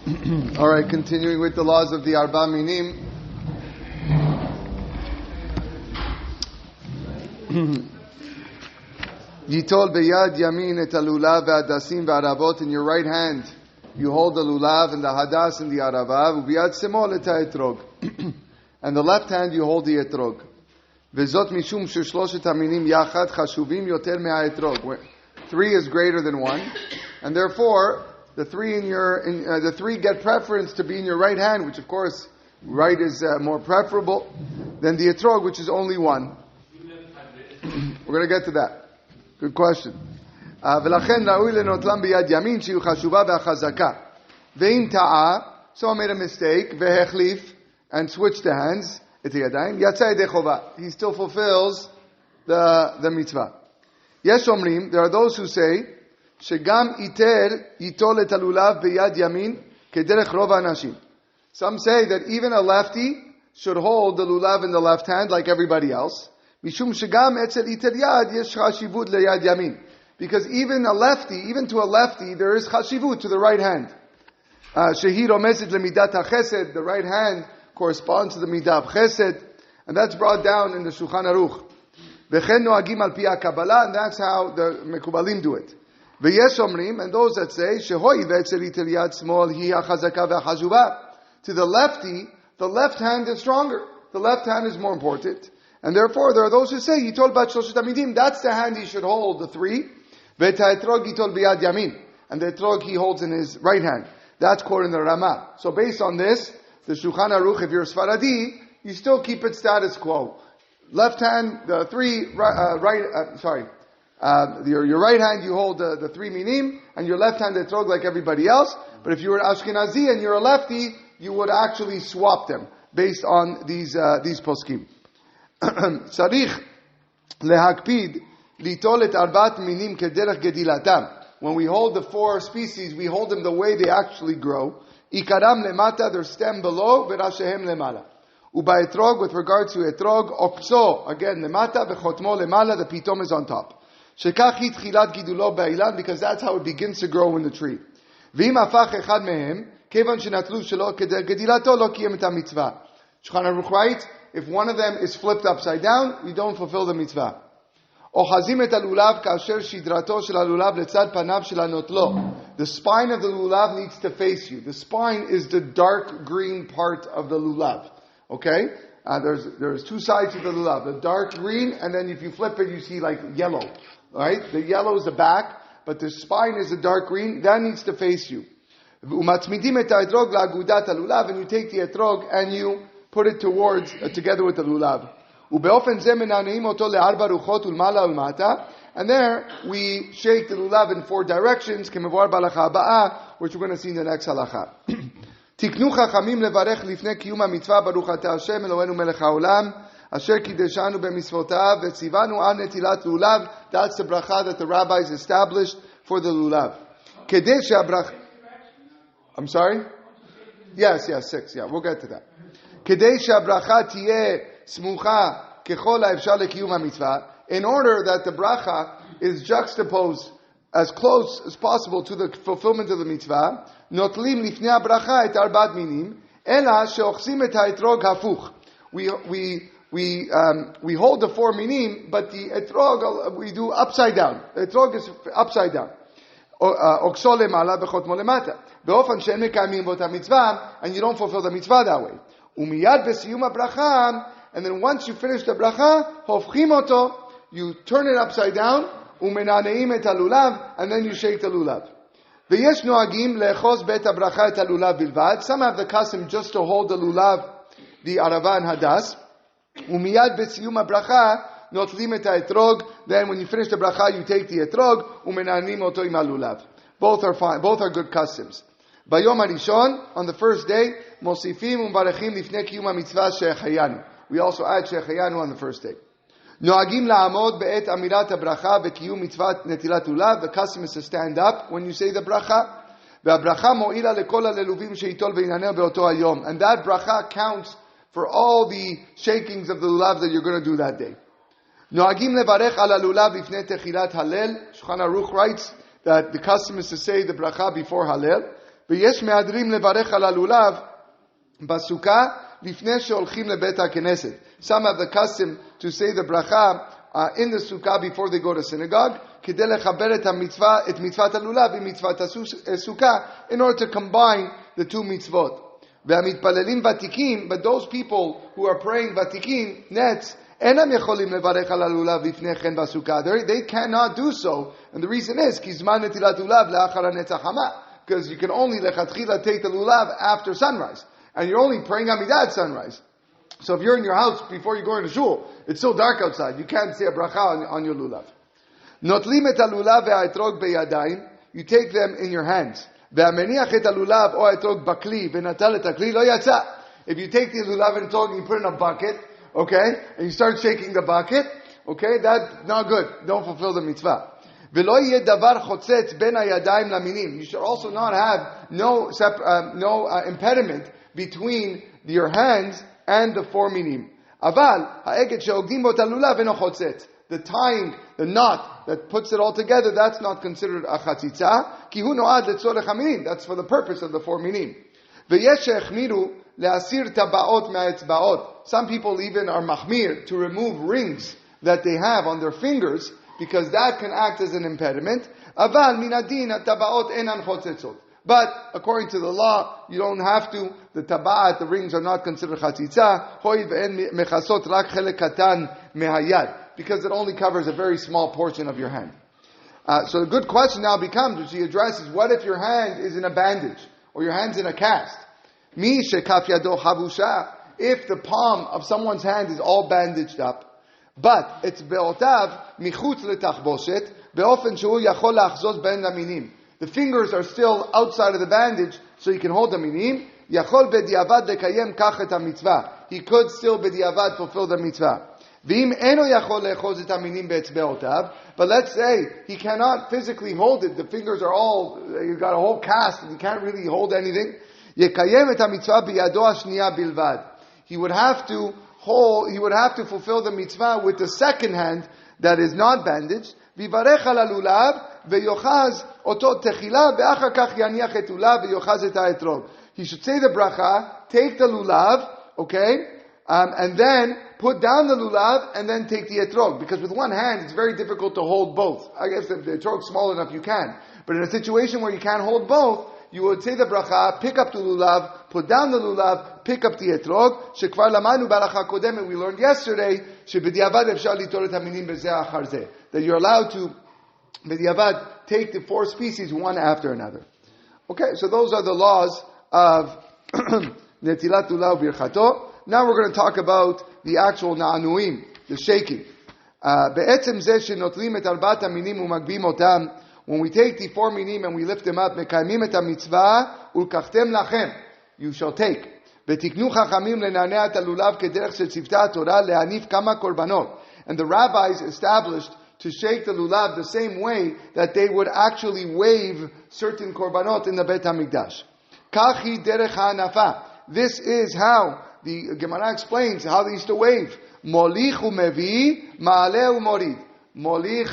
All right, continuing with the laws of the Arba Minim. Yitol beyad yamin et lulav ve'adasim ve'aravot. In your right hand, you hold the lulav and the hadas and the arava. Ubiyad semol et ha'etrog. And the left hand, you hold the etrog. Vezot mishum sheshloshet haminim yachad chashuvim yoter me'ha'etrog. Three is greater than one, and therefore the three get preference to be in your right hand, which of course right is more preferable than the etrog, which is only one. We're going to get to that. Good question. ולכן ראוי לנוטלם ביד ימין שיהיו חשובה והחזקה. ואם טעה, someone made a mistake, והחליף, and switched the hands, את הידיים, יצא ידי חובה. He still fulfills the mitzvah. יש אומרים, there are those who say, שגם ייטול את הלולב ביד ימין כדרך רוב האנשים. Some say that even a lefty should hold the lulav in the left hand like everybody else. משום שגם אצל ייטל יד יש חשיבות ליד ימין. Because even to a lefty, there is chashivut to the right hand. Shehi romezet lemidat hachesed, the right hand corresponds to the midah of chesed, and that's brought down in the Shulchan Aruch. V'chen noagim al pi HaKabbalah, and that's how the Mekubalim do it. V'yesh omrim, and those that say, shehoi ve'etzel yitel yad smol hi hachazaka ve'chashuva. To the lefty, the left hand is stronger. The left hand is more important. And therefore, there are those who say, Yitol bat shloshut amidim, that's the hand he should hold, the three. Ve'et ha'etrog yitol biyad yamin. And the etrog he holds in his right hand. That's quoted in the Ramah. So based on this, the Shulchan Aruch, if you're Sfaradi, you still keep it status quo. Left hand, the three, your right hand you hold the three minim, and your left hand the etrog like everybody else. But if you were Ashkenazi and you're a lefty, you would actually swap them based on these poskim. Sarich lehakpid litol et arbat minim kederach gedilatam. When we hold the four species, we hold them the way they actually grow. Ikaram lemata, their stem below, verashehem lemala. Uba etrog, with regard to etrog, okso, again lemata, vechotmo lemala, the pitom is on top. Shekach hitchilat gidulo ba'ilan, because that's how it begins to grow in the tree. V'im afach echad mehem, kevan shenatlu shelo gedilato lo kiyem et mitzvah. Shulchan Aruch writes, if one of them is flipped upside down, we don't fulfill the mitzvah. The spine of the lulav needs to face you. The spine is the dark green part of the lulav. Okay? There's two sides to the lulav. The dark green, and then if you flip it, you see like yellow. Right? The yellow is the back, but the spine is the dark green. That needs to face you. And you take the etrog and you put it together with the lulav. And there we shake the lulav in four directions, which we're going to see in the next halacha. תקנו חכמים לברך לפני קיום המצווה ברוך אתה השם אלוהינו מלך העולם אשר קידשנו במצוותיו וציוונו על נטילת לולב. That's the bracha that the rabbis established for the lulav. כדי שהברכה... I'm sorry? Yes, 6. Yeah, we'll get to that. כדי שהברכה תהיה סמוכה ככל האפשר לקיום המצווה, in order that the bracha is juxtaposed as close as possible to the fulfillment of the mitzvah, נוטלים לפני הברכה את ארבעת מינים, אלא שאוחזים את האתרוג הפוך. We hold the four minim, but the etrog we do upside down. The etrog is upside down. אוקסו למעלה וחותמו למטה. באופן שאין מקיימים באותה מצווה, and you don't fulfill the mitzvah that way. ומיד בסיום הברכה, and then once you finish the bracha, הופכים אותו, you turn it upside down, ומנענעים את הלולב, and then you shake the lulav. ויש נוהגים לאחוז בית הברכה את הלולב בלבד. Some have the custom just to hold the lulav, the arava and hadas. ומיד בסיום הברכה, נוטלים את האתרוג, then when you finish the bracha, you take the etrog, ומנענעים אותו עם הלולב. Both are fine, both are good customs. ביום הראשון, on the first day, מוסיפים ומברכים לפני קיום המצווה שהחיינו. We also add שהחיינו on the first day. נוהגים לעמוד בעת אמירת הברכה וקיום מצוות נטילת לולב. The custom is to stand up when you say the bracha. והברכה מועילה לכל הללובים שיטול וינענע באותו היום. And that bracha counts for all the shakings of the lulav that you're going to do that day. נוהגים לברך על הלולב לפני תחילת הלל. Shulchan Aruch writes that the custom is to say the bracha before Hallel. ויש מהדרים לברך על הלולב בסוכה לפני שהולכים לבית הכנסת. Some have the custom to say the bracha in the sukkah before they go to synagogue, כדי לחבר את מצוות הלולב עם מצוות הסוכה, in order to combine the two mitzvot. והמתפללים ותיקים, but those people who are praying ותיקים, nets, אינם יכולים לברך על הלולב לפני כן בסוכה. They cannot do so, and the reason is, כי זמן נטילת לולב לאחר הנץ החמה, because you can only לכתחילה take the lulav after sunrise, and you're only praying Amidah at sunrise. So if you're in your house before you go into shul, it's still dark outside, you can't say a bracha on your lulav. נוטלים את הלולב והאתרוג בידיים, you take them in your hands. והמניח את הלולב או האתרוג בכלי ונטל את הכלי, לא יצא. If you take the lulav and etrog and you put it in a bucket, okay, and you start shaking the bucket, okay, that's not good. Don't fulfill the mitzvah. ולא יהיה דבר חוצץ בין הידיים למינים. You should also not have no impediment between your hands and the four minim. אבל האגד שעוגדים בו את הלולב אינו חוצץ. The tying, the knot that puts it all together, that's not considered a chatzitza. כי הוא נועד לצורך המינים. That's for the purpose of the four minim. ויש שהחמירו להסיר טבעות מהאצבעות. Some people even are mahmir to remove rings that they have on their fingers, because that can act as an impediment. אבל מן הדין הטבעות אינן חוצצות. But according to the law, you don't have to. The tabaat, the rings are not considered chatzitza. הואיל ואין מכסות רק חלק קטן מהיד, because it only covers a very small portion of your hand. So the good question now becomes, which he addresses, what if your hand is in a bandage, or your hand's in a cast? Mi shekaf yado habusha. If the palm of someone's hand is all bandaged up, but it's be'otav michutz letachboshet, be'ofen shehu yachol lachzos ben laminim. The fingers are still outside of the bandage, so you can hold the minim. Yachol bediavad lekayem kach et mitzvah. He could still bediavad fulfill the mitzvah. But let's say he cannot physically hold it. The fingers are all, you've got a whole cast and you can't really hold anything. He would have to fulfill the mitzvah with the second hand that is not bandaged. He should say the bracha, take the lulav, okay, and then put down the lulav and then take the etrog. Because with one hand, it's very difficult to hold both. I guess if the etrog's small enough, you can. But in a situation where you can't hold both, you would say the bracha, pick up the lulav, put down the lulav, pick up the etrog. Shekvar lamanu balacha kodem, we learned yesterday, shebediavad efshar litor et haminim bezeh achar zeh, that you're allowed to, bediavad, take the four species one after another. Okay, so those are the laws of netilat lulav birchato. Now we're going to talk about the actual na'anuim, the shaking. Be'etzem zeh shenotlim et arbat haminim umagbim otam. When we take the four minim and we lift them up, mekayimim et hamitzvah ulkachtem lachem. You shall take. V'tiknu chachamim lenaneh et halulav kederech shetzivta Torah lehanif kama korbanot. And the rabbis established to shake the lulav the same way that they would actually wave certain korbanot in the Beit HaMikdash. Kachi derech ha'anafa. This is how the Gemara explains how they used to wave. Molich umevi, ma'aleh umorid. Molich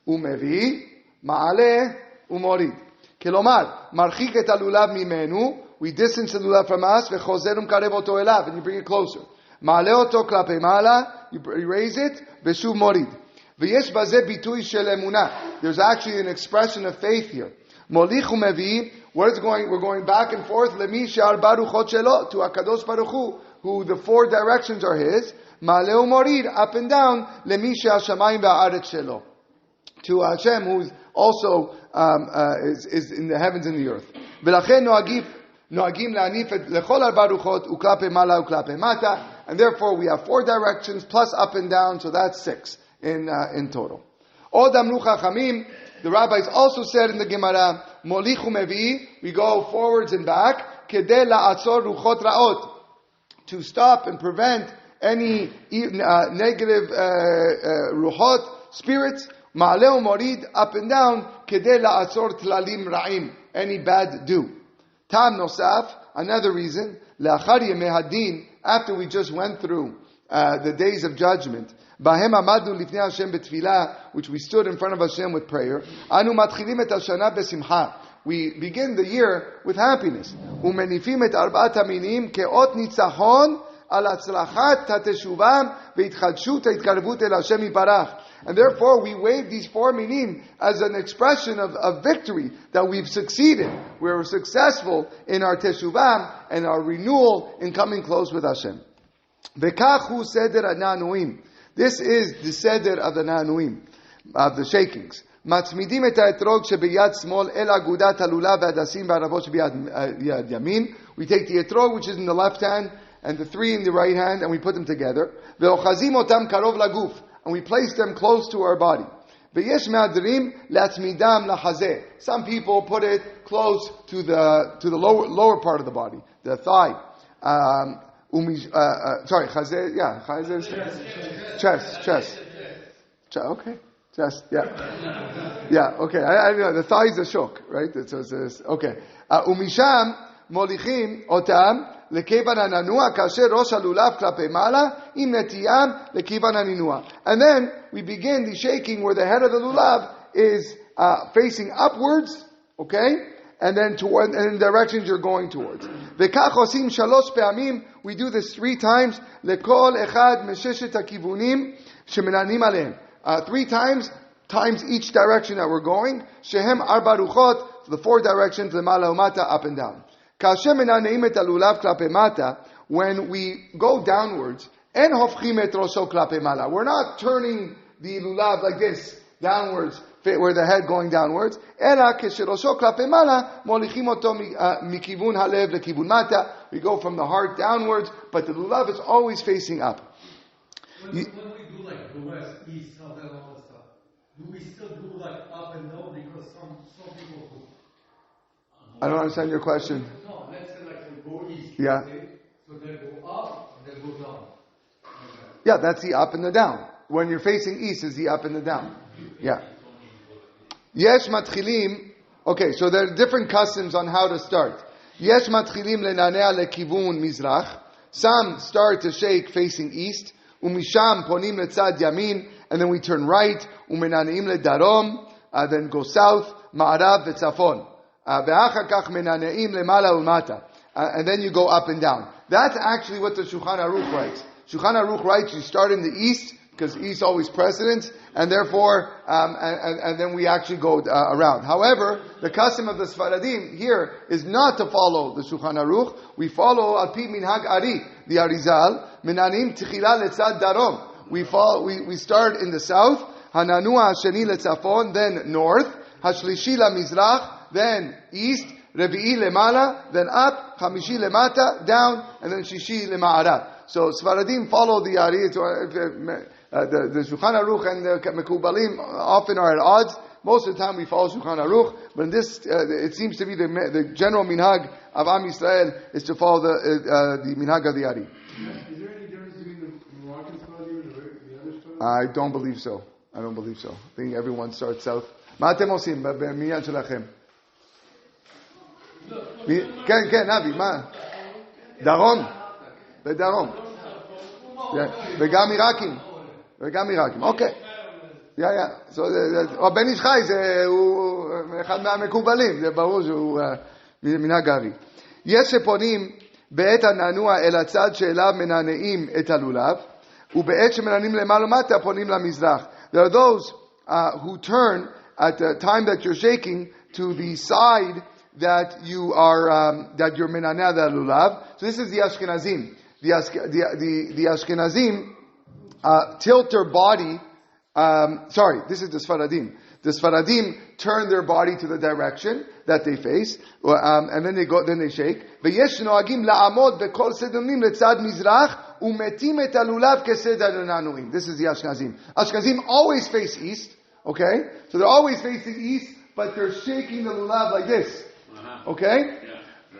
umevi, ma'aleh umorid. Kelomar, marchik et halulav mimenu. We distance the lulav from us. Vechozer umkarev oto elav, and you bring it closer. Ma'aleh oto klape ma'ala, you raise it. Veshuv morid. V'yesh bazeh bitui shel emunah. There's actually an expression of faith here. Molich umevi. We're going back and forth. Lemi she'ar baruchot shelo, to Hakadosh Baruch Hu, who the four directions are his. Ma'aleh umorid, up and down. Lemi she'ashamayim va'aretz shelo, to Hashem, who's also is in the heavens and the earth. V'lachen noagim la'anif lechol ar baruchot uklape mala uklape mata, and therefore we have four directions plus up and down, so that's six in total. Od amru chachamim. The rabbis also said in the Gemara, Molich umevi, we go forwards and back, kedei la'atzor ruchot ra'ot, to stop and prevent any negative ruchot, spirits, ma'aleh umorid, up and down, kedei la'atzor tlalim ra'im, any bad dew. Tam nosaf, another reason, le'achar yemei hadin, after we just went through the days of judgment, Bahem amadu lifnei Hashem betfilah, which we stood in front of Hashem with prayer. Anu matchilim et hashana besimcha. We begin the year with happiness. Umenifim et arbaat haminim keot nitzachon al hatzlachat hateshuvah veitchadshut haitkarvut el Hashem yiparach. And therefore, we wave these 4 minim as an expression of victory, that we've succeeded. We're successful in our teshuvah and our renewal in coming close with Hashem. V'kach hu seder ha'nanuim. This is the seder of the nanuim, of the shakings. Matzmidim et ha'etrog shebiyad smol el agudat halulav v'hadasim v'aravot shebiyad yamin. We take the etrog, which is in the left hand, and the 3 in the right hand, and we put them together. Ve'ochazim otam karov laguf. And we place them close to our body. Ve'yesh me'adrim latzmidam lahazeh. Some people put it close to the lower part of the body, the thigh. Sorry, chazeh, yeah, chazeh is chest. Okay, chest, yeah. Yeah, okay, I know, the thighs are shook, right? So it's, okay. Umisham molichim otam lekevan hananua kasher rosh halulav klape mala im netiyam lekevan haninua. And then we begin the shaking where the head of the lulav is facing upwards, okay? And then toward, and in directions you're going towards. V'kach osim shalosh pe'amim. We do this 3 times. Lekol echad mesheshet hakivunim shemenanim alehem. 3 times each direction that we're going. Shehem arba ruchot, the 4 directions, lemala umata, up and down. Kashem menaneim et alulav klape mata. When we go downwards, en hofchim et rosho klape mala. We're not turning the lulav like this downwards, where the head going downwards. Ela kesherosho klape mala molichim oto mikivun halev lekivun mata. We go from the heart downwards, but the lulav is always facing up. When we do like the west, east, south, and all that stuff, do we still do like up and down? Because some people do. I don't understand your question. No, let's say like they go east. Yeah. Okay? So they go up and they go down. Okay. Yeah, that's the up and the down. When you're facing east is the up and the down. Yeah. Yesh matchilim. Okay, so there are different customs on how to start. Yesh matchilim lenanea lekivun mizrach. Some start to shake facing east. Umisham ponim letzad yamin, and then we turn right. Umenaneim ledarom, then go south. Ma'arav v'tzafon. Ve'achar kach menaneim lemala ulmata, and then you go up and down. That's actually what the Shulchan Aruch writes. Shulchan Aruch writes you start in the east, because east always precedence, and therefore, and then we actually go around. However, the custom of the Sfaradim here is not to follow the Shulchan Aruch. We follow al pi minhag Ari, the Arizal, menanim tchila letzad darom. We start in the south, hananua hasheni letzafon, then north, hashlishi la mizrach, then east, revi'i lemala, then up, chamishi lemata, down, and then shishi lema'arav. So Sfaradim follow the Ari. The Shulchan Aruch and the Mekubalim often are at odds. Most of the time we follow Shulchan Aruch, but in this, it seems to be the general minhag of Am Yisrael is to follow the minhag of the Ari. Is there any difference between the Moroccan Sfaradim and the other Sfaradim? I don't believe so. I think everyone starts south. מה אתם עושים במניין שלכם? כן, אבי, מה? דרום? בדרום. וגם עיראקים. אוקיי. So, הבן איש חי הוא אחד מהמקובלים, זה ברור שהוא מנהג הארי. יש שפונים בעת הנענוע אל הצד שאליו מנענעים את הלולב, ובעת שמנענעים למעלה מטה פונים למזרח. There are those who turn at the time that you're shaking to the side that you are that you're menaneh the lulav. So this is the Ashkenazim. The Ashkenazim tilt their body. This is the Sfaradim. The Sfaradim turn their body to the direction that they face, and then they shake. V'yesh noagim la'amod v'kol sedonim letzad mizrach umetim et halulav keseder nanuim. This is the Ashkenazim. Ashkenazim always face east. Okay, so they're always facing east, but they're shaking the lulav like this. Okay,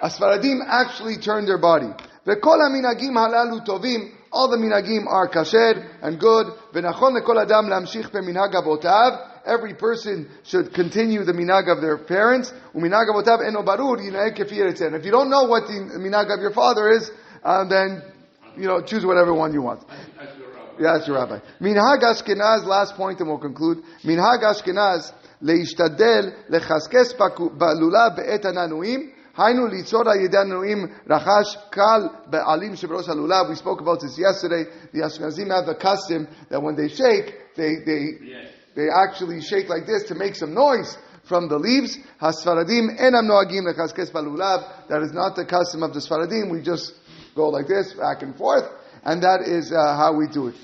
Asfaradim actually turn their body. V'kol haminagim halalu tovim. All the minhagim are kasher and good. V'nachon lekol adam lamshich beminhag avotav. Every person should continue the minhag of their parents. Uminhag avotav eno barur yina'eh kefi eretzen. If you don't know what the minhag of your father is, then choose whatever one you want. Yeah, that's your rabbi. Minhag Ashkenaz, last point and we'll conclude. Minhag Ashkenaz, להשתדל לחזקס בלולב בעת הנענועים, היינו ליצור על ידי הנענועים רחש קל בעלים שבראש הלולב. We spoke about this yesterday. The Ashkenazim have the custom that when they shake, they actually shake like this to make some noise from the leaves. Hasfaradim enam noagim lechazkes balulav. That is not the custom of the Sfaradim. We just go like this, back and forth, and that is how we do it.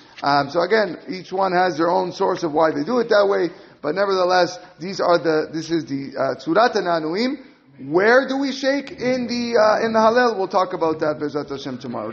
So again, each one has their own source of why they do it that way, but nevertheless, this is the Tzurat HaNanuim. Where do we shake in the Hallel? We'll talk about that B'ezrat Hashem tomorrow.